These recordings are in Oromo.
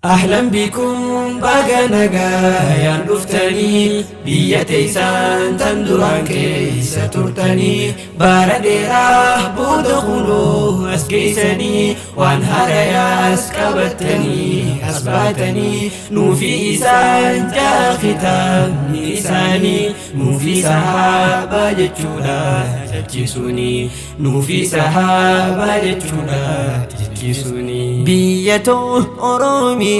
أهلا بكم بقى نجايا نفتني بيتيسان تندران كيسة ترتني بارديرا بودخلو أسكيسني وانهار يا أسكبتني أسباتني نوفي إسان جاء ختام إساني نوفي سحابة جتشولا جتشسوني نوفي سحابة جتشولا جتشسوني بيتو أرومي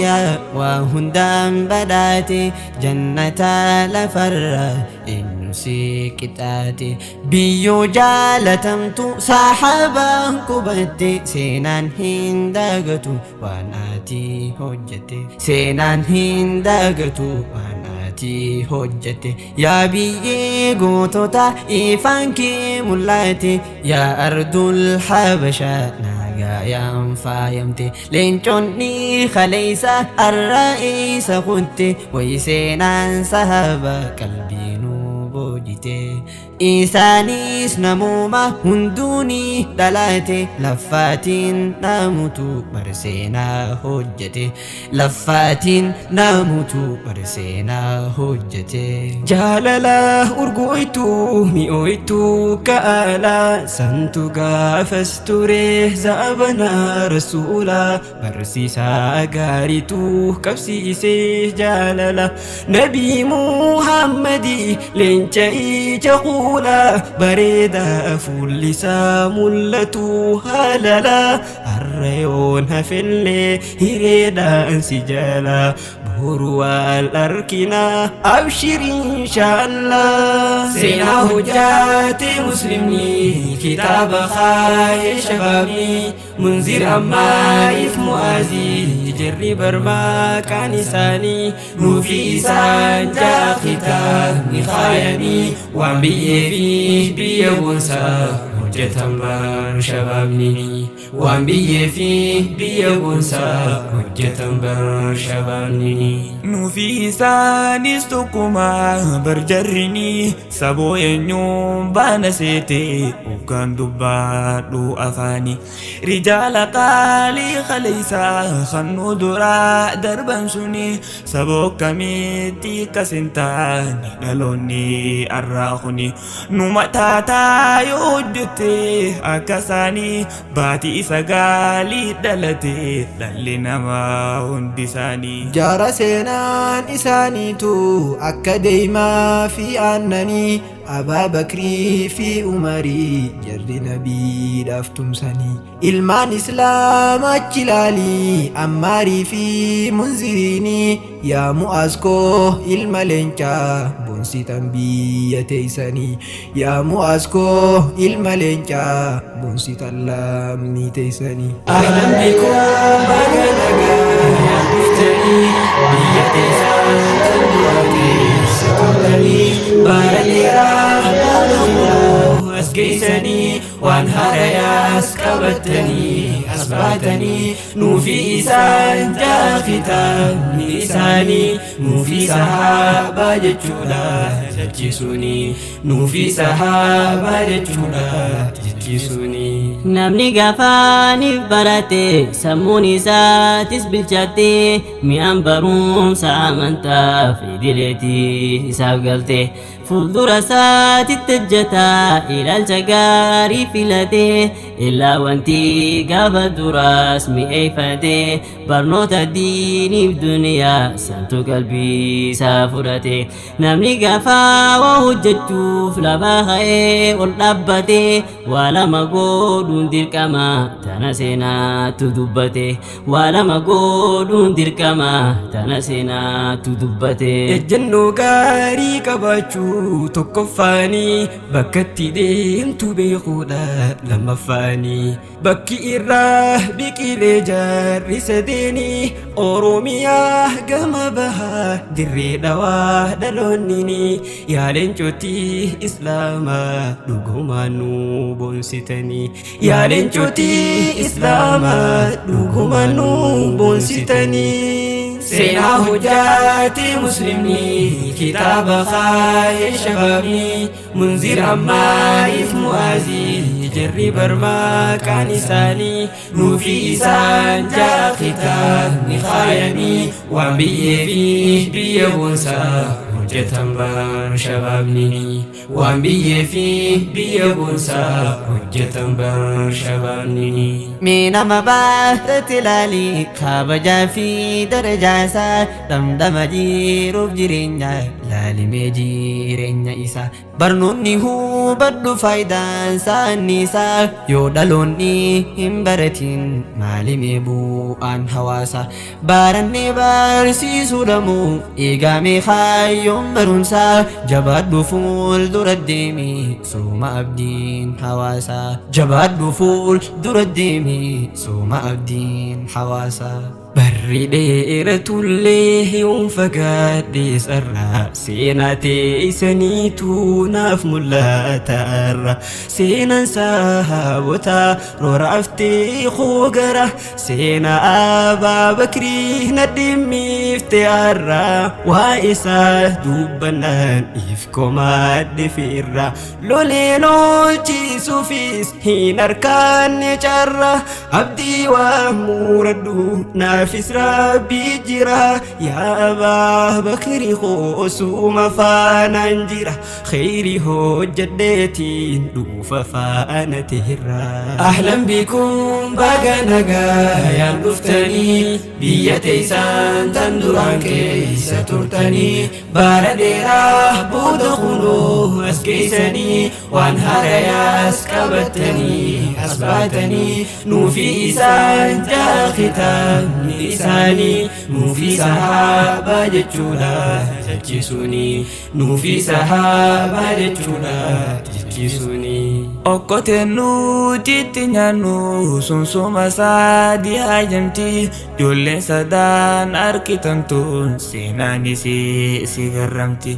وهندام بداتي جنة لفر إنسي كتاتي بيو جالتمتو صاحبا كبتي سينان هنداغتو واناتي هجتي سينان هنداغتو واناتي هجتي يا بيي قوتوتا إيفانكي ملاتي يا أرض الحبشة يا فايمتي لينشوني خليسة الرئيس خدتي ويسينان سهب قلبي نوبوجتي إيسانيس نموما هندوني دلاتي لفاتين ناموتو برسينا هجتي لفاتين ناموتو برسينا هجتي جاللا أرقويتو مئويتو كآلا سنتو غافستوري زابنا رسولا برسيسا غاريتو كبسيسي جاللا نبي محمدي لنشاي جقولا بريدا فلسا ملتو هللا الريون هفلي هريدا انسجالا بوروا الأركنا أبشر إن شاء الله سينا هجات مسلمي كتاب خاي شبابي منذر أما إثم أزي جري برما كان ساني نوفي إسان جا ختام خايني وعم بيه بيبونسا هجة شبابني وعم بيه بيبونسا هجة شبابني نوفي إسانيستكما برجرني سبو ينيوم بانسيتي وكان دبادو أفاني رجال قالي خليسا خنو درا دربان سني سبو كميتي كسنتاني نلوني أراخني نمتاتا يوجتي أكساني باتي إساقالي دلتي للي ما هندساني جار سينان إسانيتو أكا ديما في أنني أبا بكري في أمري جر نبي دفتم سني إلمان إسلام أجلالي أماري في منزريني يا مؤسكو الملنجا بونسي تنبي تيساني يا مؤسكو الملنجا بونسي تلامني تيساني أهلا بكم بغنغا يا مفتري بيتي سانتنواتي ستولني بارليرا بلغو أسكيسني وانهار يا أسكبتني أسباتني نوفي إسان جا ختام لساني نوفي سحابة جتشولا جتشسوني نوفي سحابة جتشولا جتشسوني نمني غفاني براتي سموني ساتس بالجاتي ميان بروم سامنتا في دلتي ساقلتي فلدر ساتي التجتا إلى الجقاري فلتي إلا وانتي قابا دراس مئي فاتي برنوت الديني بدنيا سنتو قلبي سافرتي نمني غفا وهجتو فلبا خي والنبتي ولا مقود ديركما تنسينا تدبتي ولا مقود ديركما تنسينا تدبتي الجنو قاري كباچو tokkoffaanii bakkatti deemtu beekuudha lamaffaanii bakki irraa biqilee jaarri sadeeni oromiyaa gama bahaa dirree dhawaa dhaloonnini yaaleen cootii islaamaa dhugumaan nu boonsitanii yaaleen cootii islaamaa dhugumaan nu boonsitanii سينا هجاتي مسلمني كتاب خاي شبابني منذر أما إثم وازي جري برما كان سالي نوفي إسان جاء ختام نخايني وانبيه فيه بيبونسا hojjetan shababni waan biyye fi biyya boonsaa hojjetan shababni nama baatatti ilaali kabajaa fi darajaa isaa damdama jiruuf jireenya laalimee jireenya isaa barnoonni hubadhu faayidaan isaa yoo dhaloonni hin baratin maalimee bu'aan hawaasa barannee barsiisuu dhamu eegamee kaayyoon barumsaa jabaadhu fuuldura deemi sooma abdiin hawaasa jabaadhu fuuldura deemi sooma abdiin hawaasa barri dheeratullee yoon fagaadhe sarara seenaa teessaniitu naaf mul'atarra seenaan sahaabota roraaftee hoogara seenaa Abaa Bakrii na dhimmifte har'a waa isaa dubbannaan if komaadhe firra loleen oolchisuufis hin harkaanne carra abdii waa muradhu naafis rabbii jira yaa Abaa Bakrii qoosuma faanaan jira khayrii hojjedheetiin dhufa faana teerra ahlan bikum baga nagayaan dhuftanii biyya teessan tan duraan keessa turtanii bara dheeraa booda kunoo as geessanii waan haarayaas qabattanii as baatanii nuufi isaan jaaqitamni isaanii nuufi sahaabaa jechuudha jechisuni nuufi sahaabaa jechuudha jechisuni okkoteen nuti nyaannu sunsuma saadii haajamti ijoolleen sadaan arkitantuun seenaanis si garramti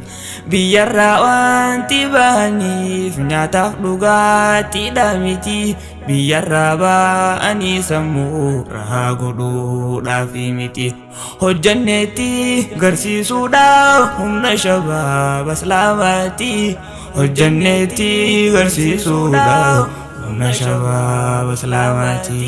biyyarraa wanti bahaniif nyaataaf dhugaatiidha miti biyyarraa ba'anii sammuu rahaa godhuudhaaf miti hojjanneetti garsiisuudhaaf humna shabaaba islaamaati hojjanneetti garsiisuudhaaf humna shabaaba islaamaati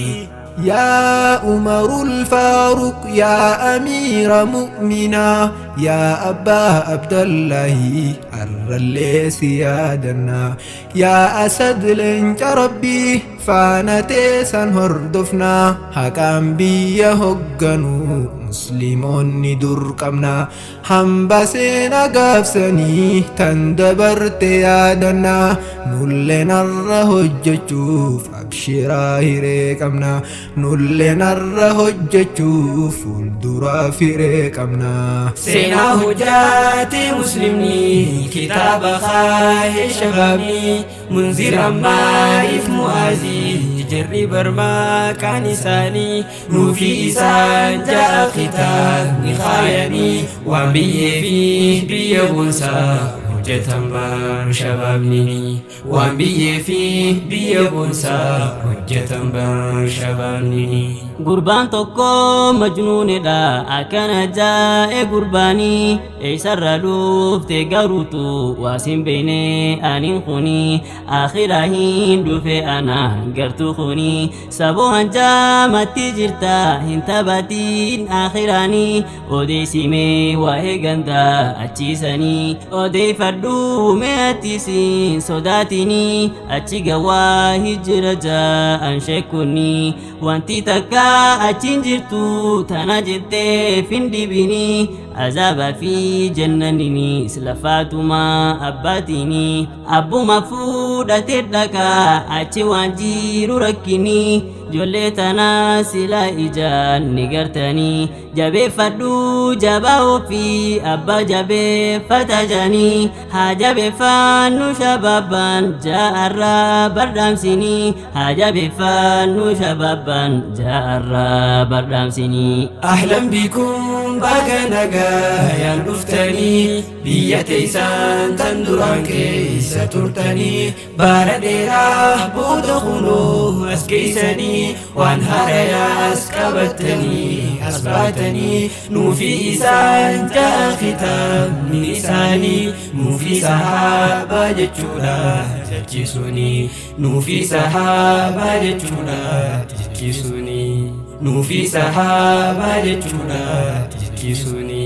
يا عمر الفاروق يا أمير مؤمنا يا أبا عبد الله الرلي سيادنا يا أسد لنج ربي فانتي سنهردفنا حكام بيا هقنو مسلمون درقمنا حنبسنا قافسني تندبرت يادنا نلنا الرهججوف أبشرا هريكمنا نلنا الرهججوف فلدرا فريكمنا سينا هجاتي مسلمني كتاب خاي شبابني منذر أما إثم وازي جري برما كان ساني نوفي إسان جاء ختام نخايني وان بيه فيه بيه بونسا hojjetan shababni waan biyye fi biyya boonsaa hojjetan shababni gurbaan tokko majnuunedha akkana jaa'e gurbaanii eessarra dhufte garuutu waasin beeyne anin kuni akhiraa hin dhufe ana gartuu kuni saboo hanjaamatti jirta hin taphatiin akhiraanii odeessimee waa'ee gandaa achiisanii odeeffadhu meettisiin sodaatini achi gawaa hijira jaa'an sheekkunni wanti takka achin jirtu tana jettee findibini azaba fi jannanini islafatuma abbatini abbuma fuudhate dhaka achi waan jiru rakkini jolle tana sila ijaan ni gartani jabeeffadhu jabaa ofii abba jabeeffata jani haa jabeeffannu shababban jaarra bardamsini haa jabeeffannu shababban jaarra bardamsini ahlan bikum baga nagayaan dhuftanii biyya teessan tan duraan keessa turtanii bara dheeraa booda kunoo as geessanii jettanii waan haarayaas qabattanii as baatanii nuufi isaan ja'a kitaabni isaanii nuufi sahaabaa jechuudha jechuusuni nuufi sahaabaa jechuudha jechuusuni nuufi sahaabaa jechuudha jechuusuni